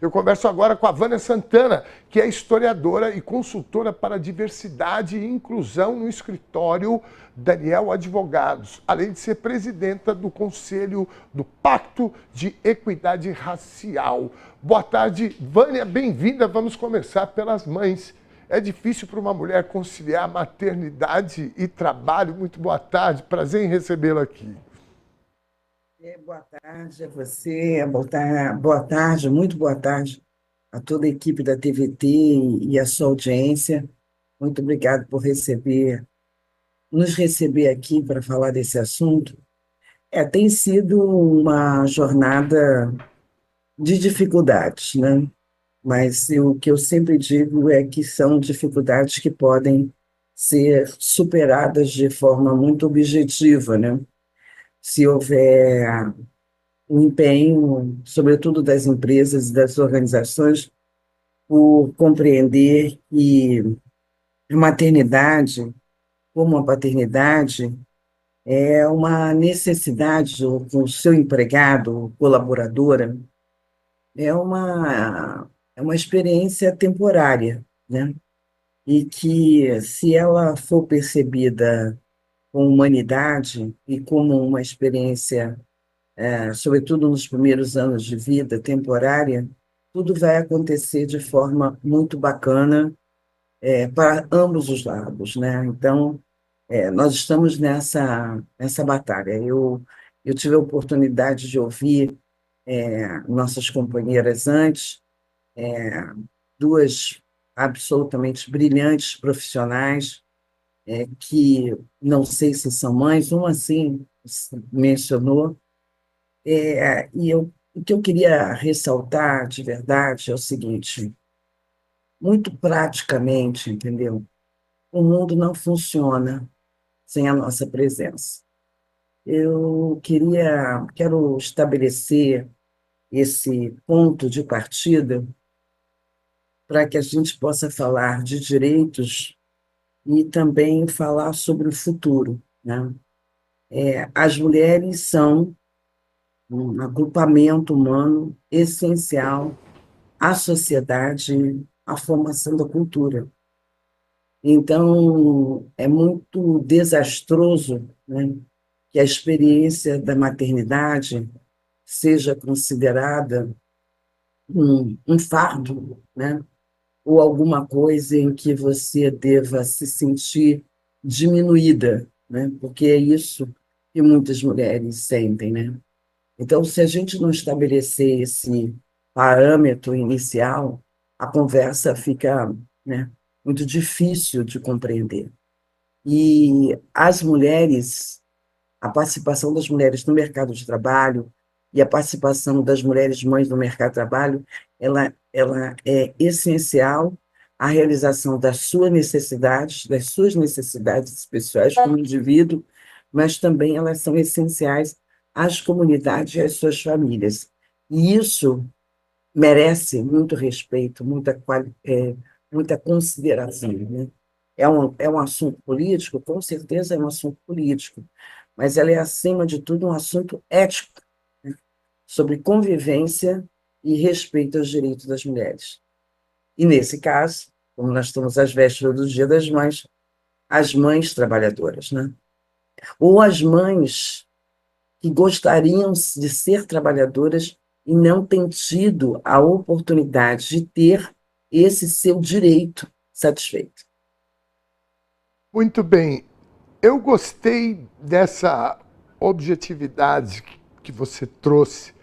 Eu converso agora com a Vânia Santana, que é historiadora e consultora para diversidade e inclusão no escritório Daniel Advogados, além de ser presidenta do Conselho do Pacto de Equidade Racial. Boa tarde, Vânia, bem-vinda. Vamos começar pelas mães. É difícil para uma mulher conciliar maternidade e trabalho? Muito boa tarde, prazer em recebê-la aqui. Boa tarde a você, boa tarde, muito boa tarde a toda a equipe da TVT e a sua audiência. Muito obrigado por nos receber aqui para falar desse assunto. Tem sido uma jornada de dificuldades, né? Mas o que eu sempre digo é que são dificuldades que podem ser superadas de forma muito objetiva, né? Se houver o empenho, sobretudo das empresas e das organizações, por compreender que a maternidade, como a paternidade, é uma necessidade com o seu empregado, colaboradora, é uma experiência temporária, né? E que, se ela for percebida com humanidade e como uma experiência sobretudo nos primeiros anos de vida temporária, tudo vai acontecer de forma muito bacana, para ambos os lados, né? Então, nós estamos nessa batalha. Eu tive a oportunidade de ouvir nossas companheiras antes, duas absolutamente brilhantes profissionais, que não sei se são mães, uma sim mencionou. O que eu queria ressaltar de verdade é o seguinte: muito praticamente, entendeu? O mundo não funciona sem a nossa presença. Quero estabelecer esse ponto de partida para que a gente possa falar de direitos e também falar sobre o futuro, né? As mulheres são um agrupamento humano essencial à sociedade, à formação da cultura. Então, é muito desastroso, né, que a experiência da maternidade seja considerada um fardo, né, ou alguma coisa em que você deva se sentir diminuída, né, porque é isso que muitas mulheres sentem, né? Então, se a gente não estabelecer esse parâmetro inicial, a conversa fica, né, muito difícil de compreender. E a participação das mulheres no mercado de trabalho e a participação das mulheres mães no mercado de trabalho, ela é essencial à realização das suas necessidades pessoais como indivíduo, mas também elas são essenciais às comunidades e às suas famílias. E isso merece muito respeito, muita consideração, né? É um assunto político, com certeza é um assunto político, mas ela é, acima de tudo, um assunto ético, né? Sobre convivência e respeito aos direitos das mulheres. E, nesse caso, como nós estamos às vésperas do Dia das Mães, as mães trabalhadoras, né? Ou as mães que gostariam de ser trabalhadoras e não têm tido a oportunidade de ter esse seu direito satisfeito. Muito bem. Eu gostei dessa objetividade que você trouxe.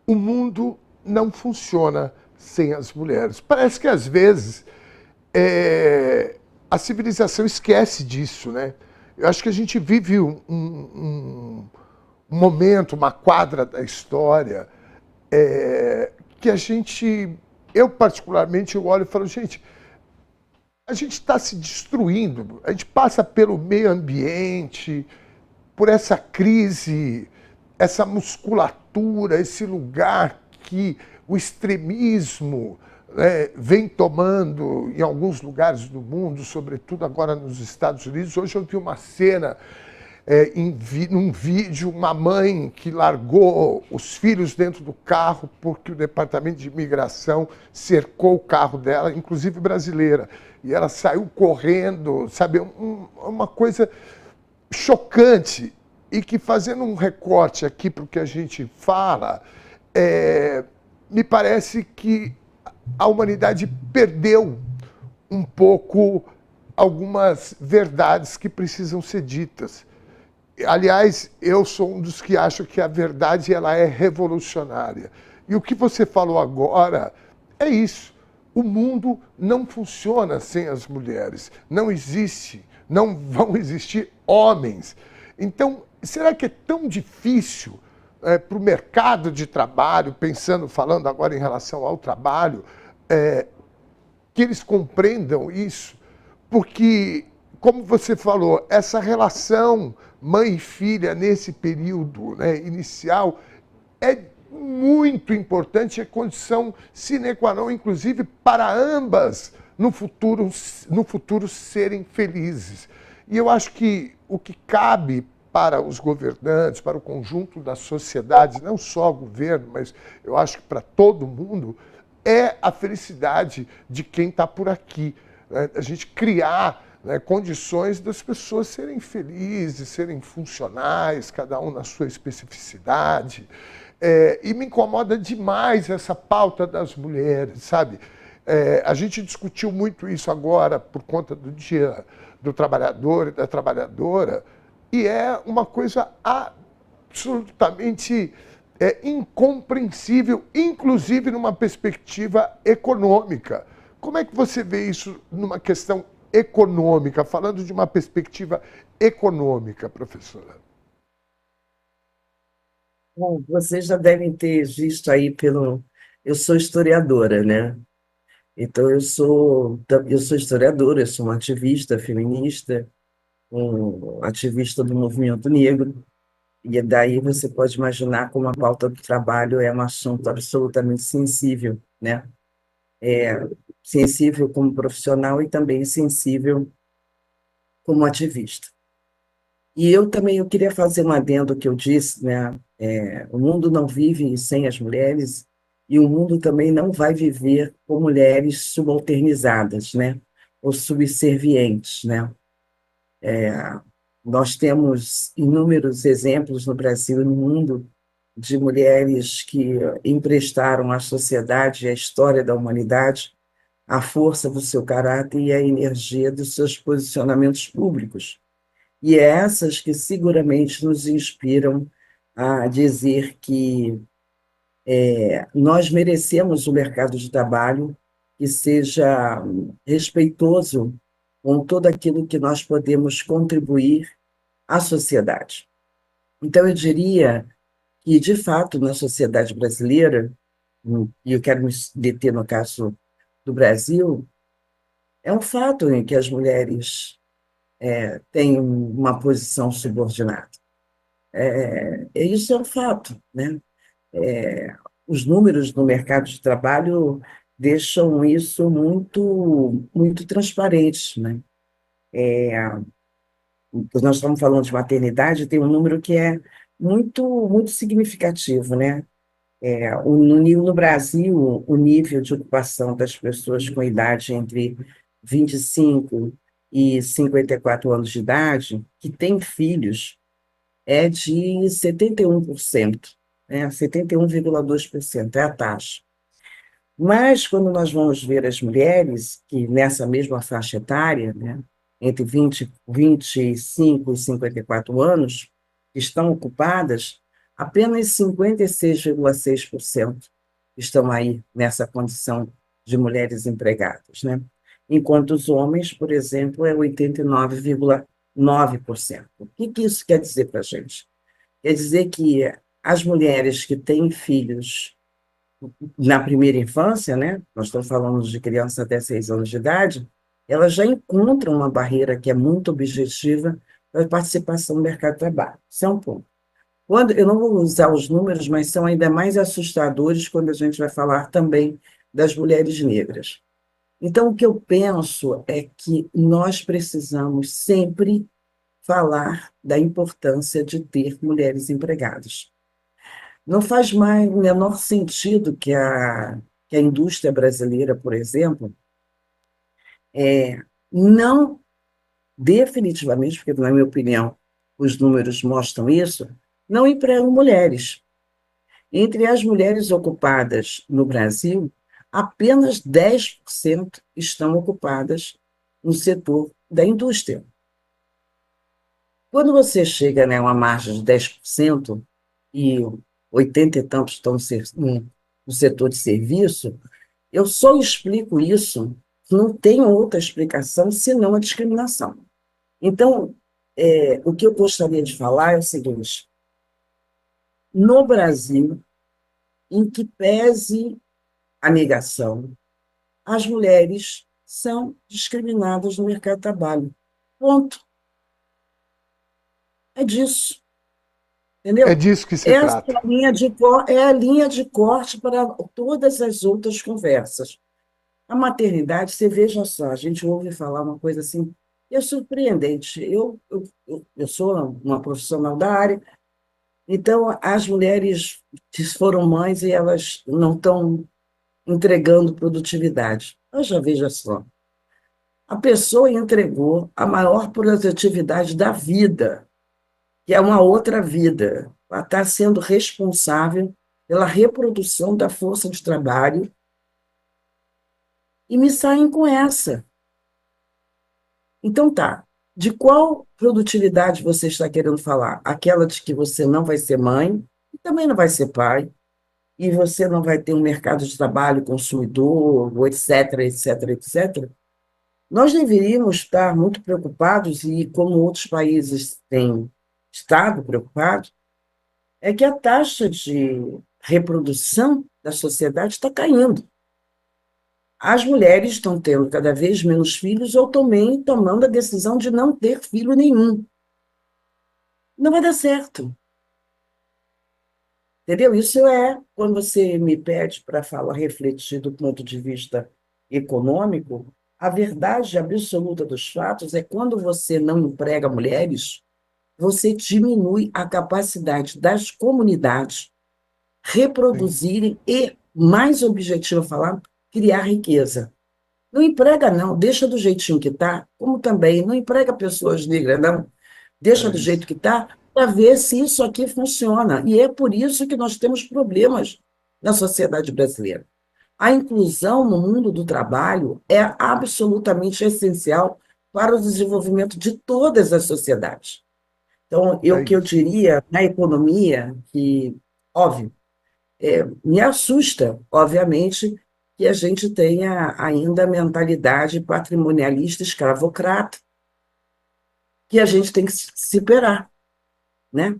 O mundo não funciona sem as mulheres. Parece que, às vezes, a civilização esquece disso, né? Eu acho que a gente vive um momento, uma quadra da história, que eu particularmente, eu olho e falo, gente, a gente está se destruindo, a gente passa pelo meio ambiente, por essa crise, essa musculatura, esse lugar que o extremismo, vem tomando em alguns lugares do mundo, sobretudo agora nos Estados Unidos. Hoje eu vi uma cena num vídeo, uma mãe que largou os filhos dentro do carro porque o Departamento de Imigração cercou o carro dela, inclusive brasileira, e ela saiu correndo, sabe, uma coisa chocante, e que, fazendo um recorte aqui para o que a gente fala, me parece que a humanidade perdeu um pouco algumas verdades que precisam ser ditas. Aliás, eu sou um dos que acham que a verdade ela é revolucionária. E o que você falou agora é isso. O mundo não funciona sem as mulheres. Não existe, não vão existir homens. Então, será que é tão difícil para o mercado de trabalho, falando agora em relação ao trabalho, que eles compreendam isso? Porque, como você falou, essa relação mãe e filha nesse período, né, inicial é muito importante, é condição sine qua non, inclusive, para ambas no futuro serem felizes. E eu acho que o que cabe para os governantes, para o conjunto da sociedade, não só o governo, mas eu acho que para todo mundo, é a felicidade de quem está por aqui. Né? A gente criar, né, condições das pessoas serem felizes, serem funcionais, cada um na sua especificidade. E me incomoda demais essa pauta das mulheres, sabe? A gente discutiu muito isso agora por conta do Dia do Trabalhador e da Trabalhadora, e é uma coisa absolutamente incompreensível, inclusive numa perspectiva econômica. Como é que você vê isso numa questão econômica, falando de uma perspectiva econômica, professora? Bom, vocês já devem ter visto aí pelo... Eu sou historiadora, né? Então, eu sou historiadora, eu sou uma ativista feminista, um ativista do movimento negro, e daí você pode imaginar como a pauta do trabalho é um assunto absolutamente sensível, né? Sensível como profissional e também sensível como ativista. E eu também eu queria fazer um adendo ao que eu disse, né? O mundo não vive sem as mulheres e o mundo também não vai viver com mulheres subalternizadas, né? Ou subservientes, né? Nós temos inúmeros exemplos no Brasil e no mundo de mulheres que emprestaram à sociedade, à história da humanidade, a força do seu caráter e a energia dos seus posicionamentos públicos. E é essas que seguramente nos inspiram a dizer que nós merecemos um mercado de trabalho que seja respeitoso com tudo aquilo que nós podemos contribuir à sociedade. Então, eu diria que, de fato, na sociedade brasileira, e eu quero me deter no caso do Brasil, é um fato em que as mulheres têm uma posição subordinada. Isso é um fato, né? Os números no mercado de trabalho deixam isso muito, muito transparente, né? Nós estamos falando de maternidade, tem um número que é muito, muito significativo, né? No Brasil, o nível de ocupação das pessoas com idade entre 25 e 54 anos de idade, que têm filhos, é de 71%, né? 71,2% é a taxa. Mas, quando nós vamos ver as mulheres, que nessa mesma faixa etária, né, entre 25 e 54 anos, estão ocupadas, apenas 56,6% estão aí nessa condição de mulheres empregadas, né? Enquanto os homens, por exemplo, é 89,9%. O que isso quer dizer para a gente? Quer dizer que as mulheres que têm filhos na primeira infância, né? Nós estamos falando de crianças até 6 anos de idade, elas já encontram uma barreira que é muito objetiva para a participação no mercado de trabalho. Isso é um ponto. Eu não vou usar os números, mas são ainda mais assustadores quando a gente vai falar também das mulheres negras. Então, o que eu penso é que nós precisamos sempre falar da importância de ter mulheres empregadas. Não faz mais o menor sentido que a indústria brasileira, por exemplo, não definitivamente, porque, na minha opinião, os números mostram isso, não empregam mulheres. Entre as mulheres ocupadas no Brasil, apenas 10% estão ocupadas no setor da indústria. Quando você chega, né, a uma margem de 10% e 80 e tantos estão no setor de serviço, eu só explico isso, não tenho outra explicação senão a discriminação. Então, o que eu gostaria de falar é o seguinte: no Brasil, em que pese a negação, as mulheres são discriminadas no mercado de trabalho. Ponto. É disso. É Entendeu? disso que se Essa trata. é a linha de corte para todas as outras conversas. A maternidade, você veja só, a gente ouve falar uma coisa assim, é surpreendente. Eu sou uma profissional da área, então as mulheres que foram mães e elas não estão entregando produtividade. Eu já veja só. A pessoa entregou a maior produtividade da vida, que é uma outra vida. Ela está sendo responsável pela reprodução da força de trabalho e me saem com essa. Então tá, de qual produtividade você está querendo falar? Aquela de que você não vai ser mãe, e também não vai ser pai, e você não vai ter um mercado de trabalho consumidor, etc, etc, etc. Nós deveríamos estar muito preocupados, e como outros países têm estado preocupados, é que a taxa de reprodução da sociedade está caindo. As mulheres estão tendo cada vez menos filhos ou também tomando a decisão de não ter filho nenhum. Não vai dar certo. Entendeu? Isso quando você me pede para falar, refletir do ponto de vista econômico, a verdade absoluta dos fatos é quando você não emprega mulheres, você diminui a capacidade das comunidades Sim, reproduzirem e, mais objetivo falar, criar riqueza. Não emprega, não, deixa do jeitinho que está, como também não emprega pessoas negras, não, deixa é do isso. jeito que está, para ver se isso aqui funciona. E é por isso que nós temos problemas na sociedade brasileira. A inclusão no mundo do trabalho é absolutamente essencial para o desenvolvimento de todas as sociedades. Então, É o que eu isso. diria na economia, que, óbvio, me assusta, obviamente, que a gente tenha ainda a mentalidade patrimonialista escravocrata, que a gente tem que se superar, né?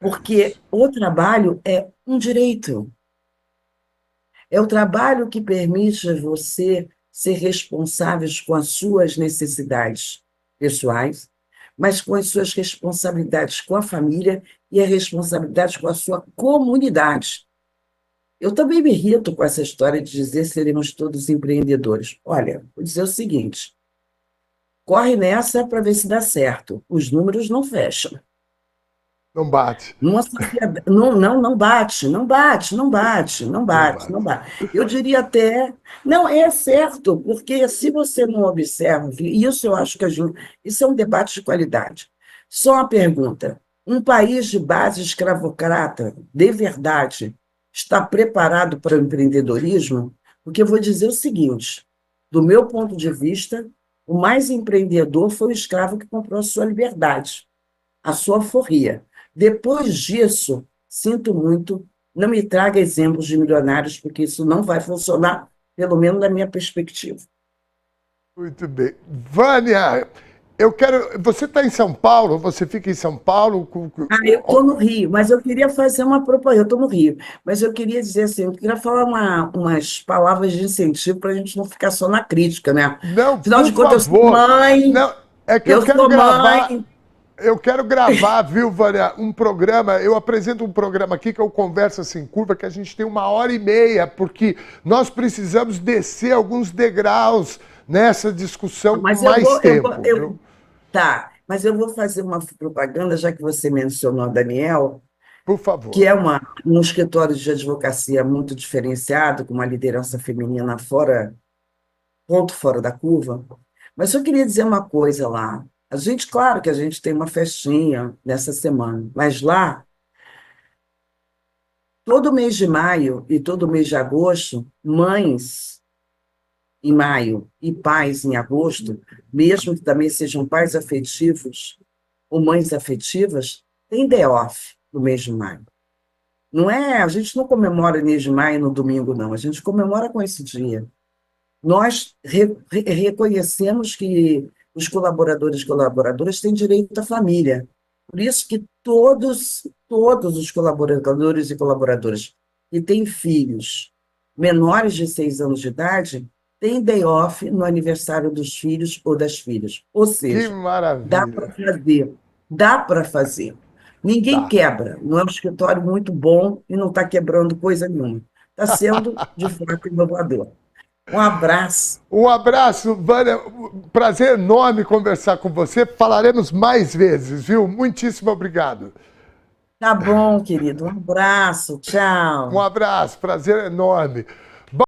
É Porque isso. o trabalho é um direito. É o trabalho que permite você ser responsável com as suas necessidades pessoais, mas com as suas responsabilidades com a família e a responsabilidade com a sua comunidade. Eu também me irrito com essa história de dizer seremos todos empreendedores. Olha, vou dizer o seguinte: corre nessa para ver se dá certo. Os números não fecham. Não bate. Numa sociedade, não bate, não bate, não bate, não Não bate, não bate. bate. Eu diria até, não, é certo, porque se você não observa, e isso eu acho que isso é um debate de qualidade. Só uma pergunta: um país de base escravocrata, de verdade, está preparado para o empreendedorismo? Porque eu vou dizer o seguinte: do meu ponto de vista, o mais empreendedor foi o escravo que comprou a sua liberdade, a sua alforria. Depois disso, sinto muito, não me traga exemplos de milionários, porque isso não vai funcionar, pelo menos na minha perspectiva. Muito bem. Vânia, eu quero. Você está em São Paulo? Você fica em São Paulo? Ah, eu estou no Rio, mas eu queria fazer uma propaganda. Eu estou no Rio, mas eu queria dizer assim, eu queria falar umas palavras de incentivo para a gente não ficar só na crítica, né? Não, Afinal de por contas, eu sou favor. mãe, Não, é que eu eu quero sou gravar. mãe. Eu quero gravar, viu, Vânia, um programa. Eu apresento um programa aqui que é o Conversa Sem Curva, que a gente tem 1h30, porque nós precisamos descer alguns degraus nessa discussão com Mas mais tempo, viu? tá. Mas eu vou fazer uma propaganda, já que você mencionou a Daniel, Por que favor. é um escritório de advocacia muito diferenciado, com uma liderança feminina fora, ponto fora da curva. Mas eu queria dizer uma coisa lá. A gente, claro que a gente tem uma festinha nessa semana, mas lá, todo mês de maio e todo mês de agosto, mães em maio e pais em agosto, mesmo que também sejam pais afetivos ou mães afetivas, têm day off no mês de maio. Não é, a gente não comemora mês de maio no domingo, não. A gente comemora com esse dia. Nós reconhecemos que os colaboradores e colaboradoras têm direito à família. Por isso que todos os colaboradores e colaboradoras que têm filhos menores de 6 anos de idade têm day off no aniversário dos filhos ou das filhas. Ou Que seja, dá para maravilha. fazer, dá para fazer. Ninguém Tá. quebra. Não é um escritório muito bom e não está quebrando coisa nenhuma. Está sendo, de fato, inovador. Um abraço. Um abraço, Vânia. Prazer enorme conversar com você. Falaremos mais vezes, viu? Muitíssimo obrigado. Tá bom, querido. Um abraço. Um Tchau. abraço, prazer enorme.